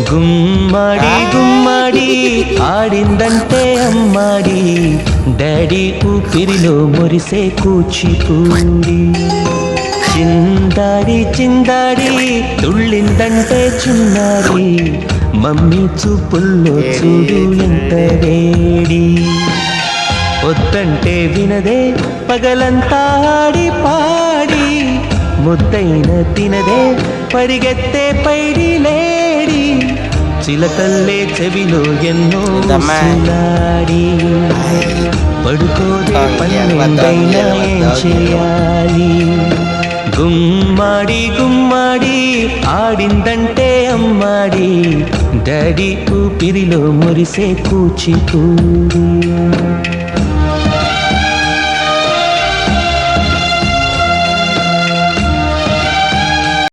గుమ్మడి గుమ్మడి ఆడిందంటే అమ్మాడి, daddy ఊపిరిలో మురిసే కూచిపూడి. చిందాడి చిందాడి తుళ్ళిందంటే చిన్నారి, మమ్మీ చూపుల్లో చూడు ఎంత వేడి. వద్దంటే వినదే పగలంతా ఆడి పాడి, ముద్దైన తినదే పరిగెత్తే పైడి లేడి. చిలకల్లే చెవిలో ఎన్నో సులాడి, పడుకోదే పన్నెండైనా ఏం చేయాలి. గుమ్మాడి గుమ్మాడి ఆడిందంటే అమ్మాడి, డాడీ ఊపిరిలో మురిసే కూచిపూడి.